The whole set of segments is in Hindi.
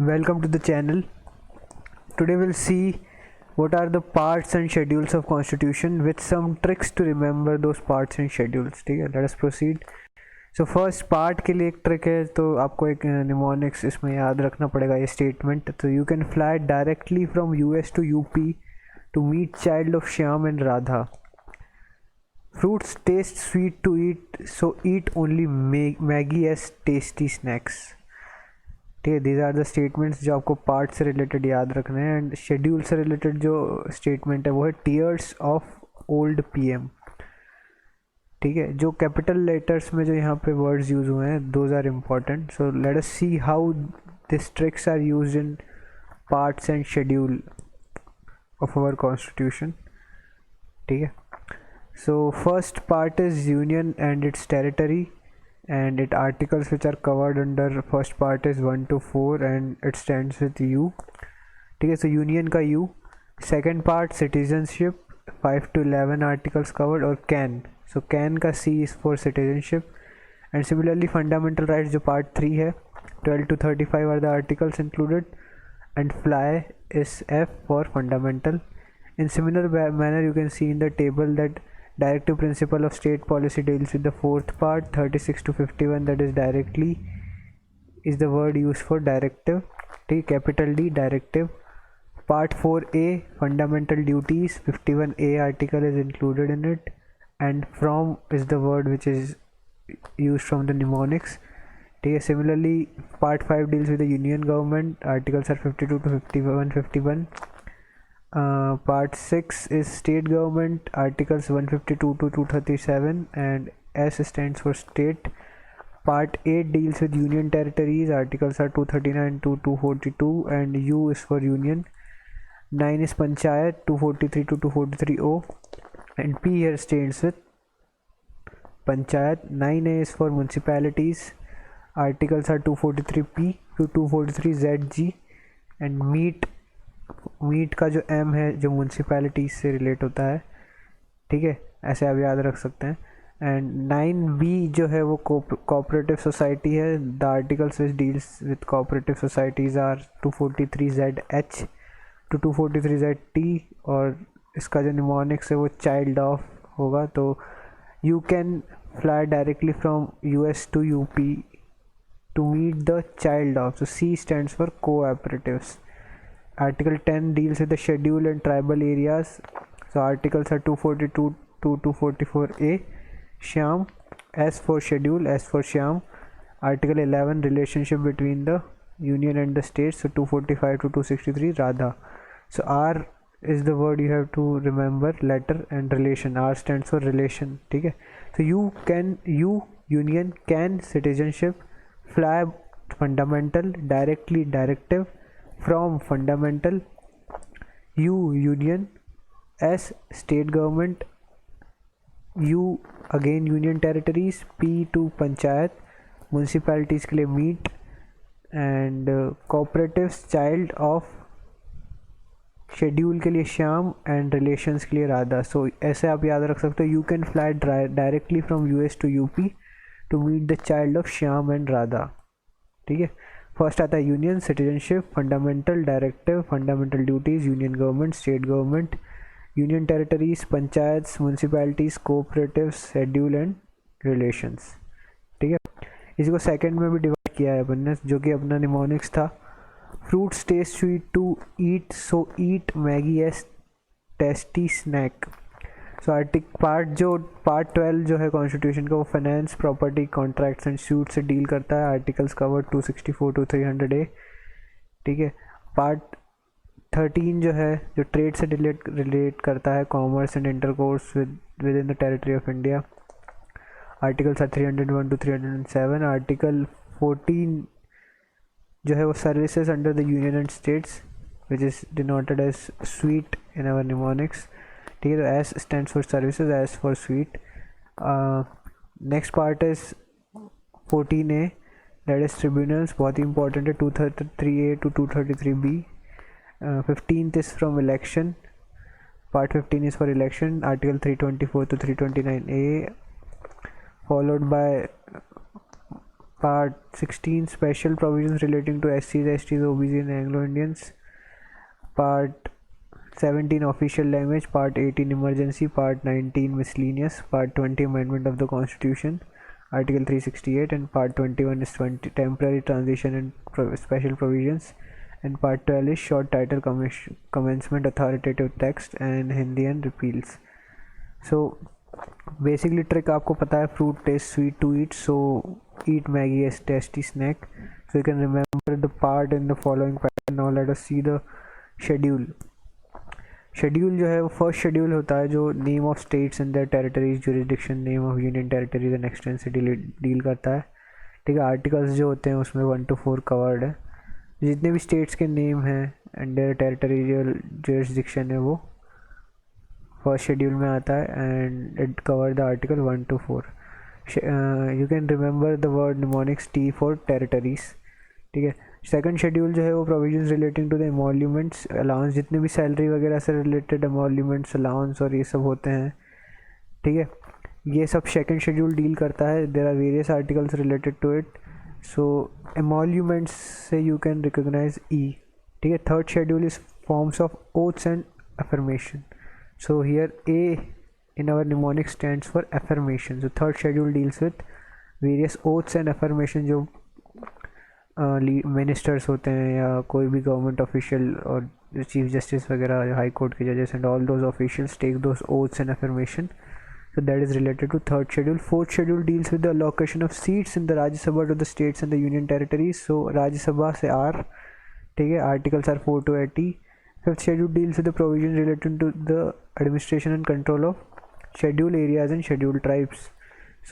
Welcome to the channel. Today we'll see what are the parts and schedules of constitution with some tricks to remember those parts and schedules. ठीक है, let us proceed. So first part के लिए एक ट्रिक है, तो आपको एक निमोनिक्स इसमें याद रखना पड़ेगा ये स्टेटमेंट. तो you can fly directly from US to UP to meet child of Shyam and Radha. Fruits taste sweet to eat, so eat only Maggie as tasty snacks. ठीक है, दीज आर द स्टेटमेंट्स जो आपको पार्ट से रिलेटेड याद रखने हैं. एंड शेड्यूल से रिलेटेड जो स्टेटमेंट है वो है टीयर्स ऑफ ओल्ड पीएम. ठीक है, जो कैपिटल लेटर्स में जो यहाँ पे वर्ड्स यूज हुए हैं those are important. So let us see how this tricks are used in parts and schedule of our constitution. ठीक है, so first part is union and its territory, and it articles which are covered under first part is 1 to 4 and it stands with U. ठीक है, so union का U. second part citizenship 5 to 11 articles covered, और can, so can का C is for citizenship. and similarly fundamental rights जो part 3 है 12 to 35 are the articles included, and fly is F for fundamental. In similar manner you can see in the table that directive principle of state policy deals with the fourth part 36 to 51, that is directly is the word used for directive. ठीक, capital D directive. part 4a fundamental duties 51a article is included in it, and from is the word which is used from the mnemonics. ठीक है, similarly part 5 deals with the union government, articles are 52 to 51. Part 6 is state government, articles 152 to 237, and S stands for state. part 8 deals with union territories, articles are 239 to 242, and U is for union. 9 is panchayat 243 to 243O, and P here stands with panchayat. 9A is for municipalities, articles are 243P to 243ZG, and meet का जो एम है जो म्यूनसिपैलिटीज से रिलेट होता है. ठीक है, ऐसे आप याद रख सकते हैं. एंड 9B जो है वो कोऑपरेटिव सोसाइटी है. The articles which deals with cooperative societies are 243ZH to 243ZT, और इसका जो निमोनिक्स है वो चाइल्ड ऑफ होगा. तो you can fly directly from US to UP to meet the child of. so C stands for cooperatives. Article 10 deals with the schedule and tribal areas, so articles are 242 to 244A. Shyam, S for schedule, S for Shyam. Article 11 relationship between the union and the states, so 245 to 263 Radha. So R is the word you have to remember, letter, and relation. R stands for relation. ठीक है, so U union, can citizenship, fly fundamental, directly directive, from fundamental, U union, S state government, U again union territories, P to panchayat, municipalities के लिए meet, and cooperatives child of schedule के लिए श्याम, and relations के लिए राधा. so ऐसे आप याद रख सकते हो, you can fly directly from US to UP to meet the child of Shyam and Radha. ठीक है, फर्स्ट आता है union, citizenship, fundamental, directive, fundamental duties, union government, state government, union territories, panchayat, municipalities, cooperative, schedule and relations. ठीक है, इसी को सेकंड में भी डिवाइड किया है अपन ने, जो कि अपना निमोनिक्स था. Fruits taste sweet to eat, so eat Maggi as tasty snack. So part 12 जो है कॉन्स्टिट्यूशन का वो finance, property, contracts and suit से डील करता है. Articles cover 264 to 300A. ठीक है, पार्ट 13 जो है जो ट्रेड से रिलेट करता है, commerce and intercourse within the territory of India. Articles are 301 to 307. Article 14 जो है वो services under the union and states, which is denoted as sweet in our mnemonics. ठीक है, तो S stands for services, S for sweet. Next part is 14A, that is tribunals, बहुत ही इंपॉर्टेंट है, 233A to 233B. 15th is from election, part 15 is for election, article 324 to 329A, followed by Part 16 special provisions relating to SCs, STs, OBC and Anglo Indians. Part 17 official language. Part 18 emergency. Part 19 miscellaneous. Part 20 amendment of the constitution, article 368, and part 21 is temporary transition and special provisions, and part 12 is short title commencement, authoritative text and Hindi and repeals. So basically trick आपको पता है, fruit taste sweet to eat, so eat Maggie as tasty snack. So you can remember the part in the following pattern. Now let us see the schedule. Schedule जो है वो फर्स्ट शेड्यूल होता है जो name of states and there territories, jurisdiction, name of union territories and expanse से डील करता है, ठीक है। आर्टिकल्स जो होते हैं उसमें 1 to 4 कवर्ड है, जितने भी स्टेट्स के नेम हैं एंड देयर टेरिटरीजल ज्यूरिसडिक्शन है वो फर्स्ट शेड्यूल में आता है and it cover the article 1 to 4. You can remember the word mnemonics T for territories, ठीक है। सेकंड शेड्यूल जो है वो provisions relating to the emoluments, allowance, जितने भी सैलरी वगैरह से रिलेटेड एमोल्यूमेंट्स, अलाउंस और ये सब होते हैं, ठीक है, ये सब सेकंड शेड्यूल डील करता है. There are various articles related to it. So emoluments से यू कैन रिकोगनाइज ई, ठीक है. Third schedule is forms of oaths and affirmation. So here a in our mnemonic stands for affirmation. So third schedule deals with various oaths and affirmation जो मिनिस्टर्स होते हैं या कोई भी गवर्नमेंट ऑफिशियल और चीफ जस्टिस वगैरह, हाई कोर्ट के जजेस and all those officials take those oaths and affirmation. So that is related to third schedule. Fourth schedule deals with the allocation of seats in the Rajya Sabha to the states and the union territories. So Rajya Sabha से R, ठीक है, articles are 4 to 80. Fifth schedule deals with the provision related to the administration and control of schedule areas and scheduled tribes.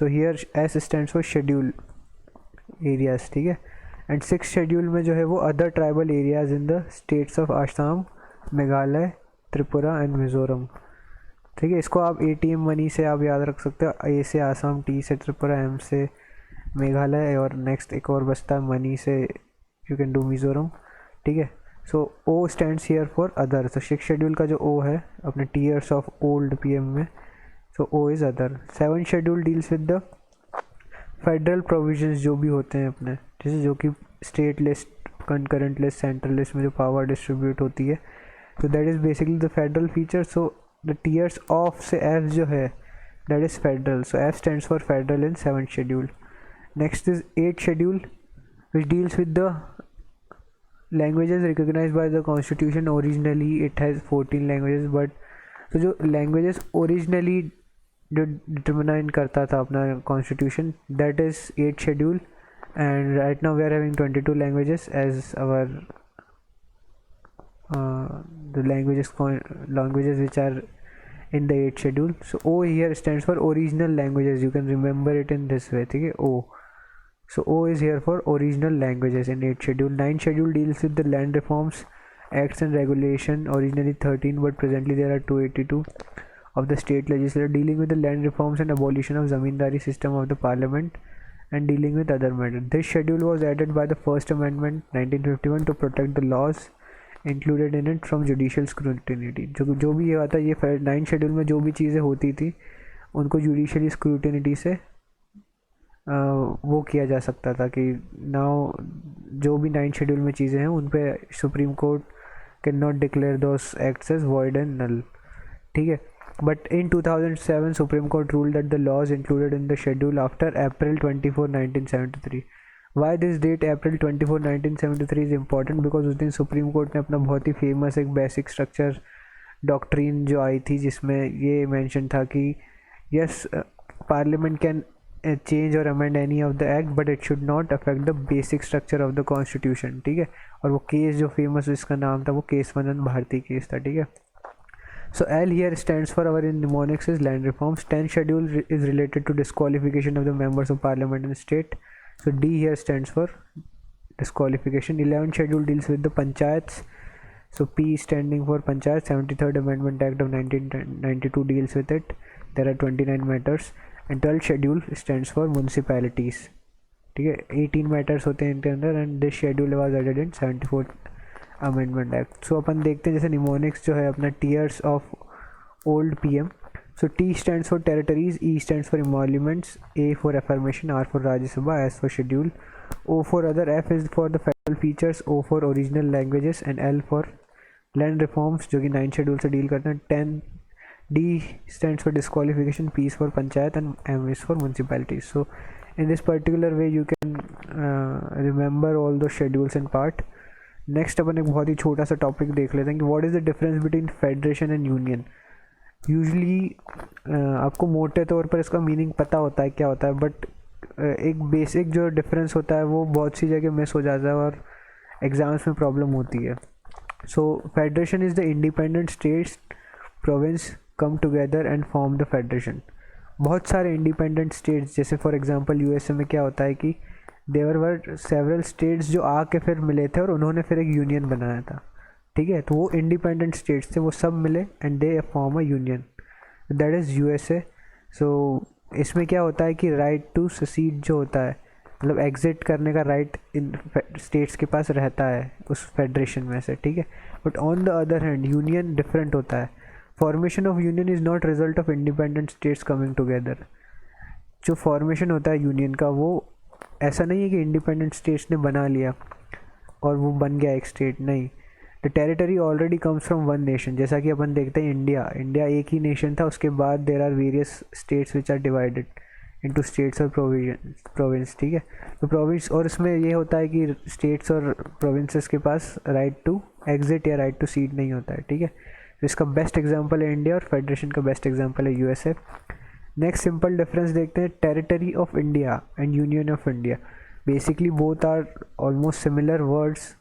So here S stands for schedule areas, ठीक है. एंड सिक्स शेड्यूल में जो है वो other tribal areas in the states of Assam, Meghalaya, Tripura and Mizoram, ठीक है. इसको आप ATM मनी से आप याद रख सकते हो. A से आसाम, T से त्रिपुरा, M से मेघालय और नेक्स्ट एक और बचता है मनी से यू कैन डू मिज़ोरम, ठीक है. सो O stands here for other. तो सिक्स शेड्यूल का जो O है अपने टीयर्स ऑफ ओल्ड PM में, so O is other. Seven schedule deals with the federal provisions जो भी होते हैं अपने, जैसे जो कि state list, concurrent list, central list में जो पावर डिस्ट्रीब्यूट होती है. So that is basically the federal feature. So the tiers of से F जो है that is federal. So F stands for federal in seventh schedule. Next is eight schedule which deals with the languages recognised by the constitution. Originally it has 14 languages, but तो जो लैंग्वेजेस ओरिजिनली जो डिटरमाइन करता था अपना constitution, that is eight schedule. And right now we are having 22 languages as our the languages which are in the 8th schedule. So O here stands for original languages. You can remember it in this way, ठीक है, O. So O is here for original languages in 8th schedule. 9th schedule deals with the land reforms, acts and regulation. Originally 13, but presently there are 282 of the state legislature dealing with the land reforms and abolition of zamindari system of the parliament and dealing with other matters. This schedule was added by the first amendment 1951 to protect the laws included in it from judicial scrutiny. जो भी ये आता है, ये 9th शेड्यूल में जो भी चीज़ें होती थी उनको जुडिशली स्क्रूटिनिटी से वो किया जा सकता था कि नाउ जो भी 9th शेड्यूल में चीज़ें हैं उन पे Supreme Court can not declare those acts as void and null, ठीक है. But in 2007 Supreme Court rule that the laws included in the schedule after April 24, 1973. Why this date April 24, 1973 is important? Because उस दिन सुप्रीम कोर्ट ने अपना बहुत ही फेमस एक बेसिक स्ट्रक्चर डॉक्ट्रिन जो आई थी जिसमें ये मेंशन था कि यस पार्लियामेंट कैन चेंज और amend any of the act but it should not affect the basic structure of the constitution, ठीक है. और वो केस जो फेमस इसका नाम था वो केशवनंद भारती केस था, ठीक है. So L here stands for our in mnemonics is land reforms. 10th schedule is related to disqualification of the members of parliament and state. So D here stands for disqualification. 11th schedule deals with the panchayats. So P standing for panchayat. 73rd Amendment Act of 1992 deals with it. There are 29 matters. And 12th schedule stands for municipalities. ठीक है, 18 matters होते हैं इनके अंदर and this schedule was added in 74th Amendment Act. So अपन देखते हैं जैसे निमोनिक्स जो है अपना tears of old PM. So T stands for territories, E stands for emoluments, A for affirmation, R for Rajya Sabha, S for schedule, O for other, F is for the federal features, O for original languages and L for land reforms जो कि 9 शेड्यूल से डील करते हैं. 10 D stands for disqualification, P is for panchayat and M is for municipalities. So in this particular way you can remember all those schedules and part. Next अपन एक बहुत ही छोटा सा टॉपिक देख लेते हैं कि what is the difference between federation and union. Usually आपको मोटे तौर पर इसका मीनिंग पता होता है क्या होता है, बट एक बेसिक जो डिफरेंस होता है वो बहुत सी जगह मिस हो जाता है और एग्ज़ाम्स में प्रॉब्लम होती है. So federation is the independent states province come together and form the federation. बहुत सारे इंडिपेंडेंट स्टेट्स, जैसे फॉर एग्जांपल यूएसए में क्या होता है कि देवर वर सेवरल स्टेट्स जो आके फिर मिले थे और उन्होंने फिर एक यूनियन बनाया था. ठीक है, तो वो इंडिपेंडेंट स्टेट्स थे, वो सब मिले and they form a union, that is USA. So इसमें क्या होता है कि राइट टू ससीड जो होता है, मतलब एग्जिट करने का राइट इन स्टेट्स के पास रहता है उस फेडरेशन में से. ठीक है, but on the other hand union different होता है. Formation of union is not result of independent states coming together. जो फॉर्मेशन होता है यूनियन का वो ऐसा नहीं है कि इंडिपेंडेंट स्टेट्स ने बना लिया और वो बन गया एक स्टेट, नहीं. The territory already comes from one nation. जैसा कि अपन देखते हैं इंडिया एक ही नेशन था, उसके बाद there are various states which are divided into states और प्रोविंस. ठीक है, तो प्रोविंस, और इसमें ये होता है कि स्टेट्स और प्रोविंसेस के पास राइट टू एग्जिट या राइट टू सीड नहीं होता है. ठीक है, तो इसका बेस्ट एग्जांपल है इंडिया और फेडरेशन का बेस्ट एग्जांपल है यूएसए. नेक्स्ट सिंपल डिफरेंस देखते हैं, territory of India and union of India. Basically both are almost similar words.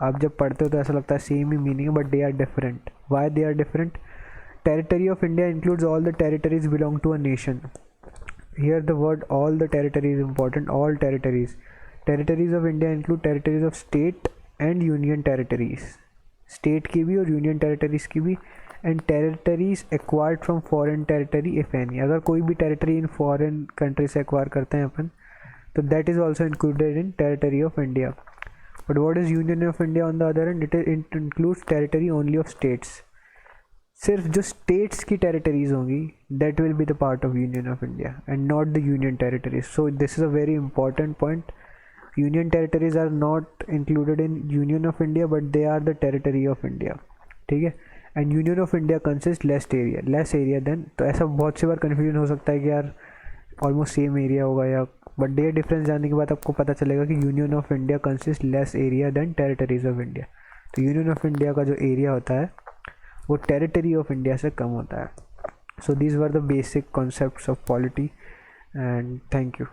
आप जब पढ़ते हो तो ऐसा लगता है सेम ही मीनिंग है, but they are different. Why they are different? Territory of India includes all the territories belong to a nation. Here the word all the territory is important. All territories. Territories of India include territories of state and union territories. State की भी और union territories की भी. And territories acquired from foreign territory if any. अगर कोई भी territory in foreign country से acquire करते हैं अपन, तो that is also included in territory of India. But what is Union of India on the other hand? It includes territory only of states. सिर्फ जो स्टेट्स की टेरिटरीज होंगी that will be the part of union of India and not the union territories. So this is a very important point. Union territories are not included in union of India but they are the territory of India. ठीक है, and union of India consist less area than. तो ऐसा बहुत सी बार कन्फ्यूजन हो सकता है कि यार ऑलमोस्ट सेम एरिया होगा या, बट ये डिफरेंस जानने के बाद आपको पता चलेगा कि union of India consist less area than territories of India. तो यूनियन ऑफ इंडिया का जो एरिया होता है वो टेरिटरी ऑफ इंडिया से कम होता है. So these were the basic concepts of polity and thank you.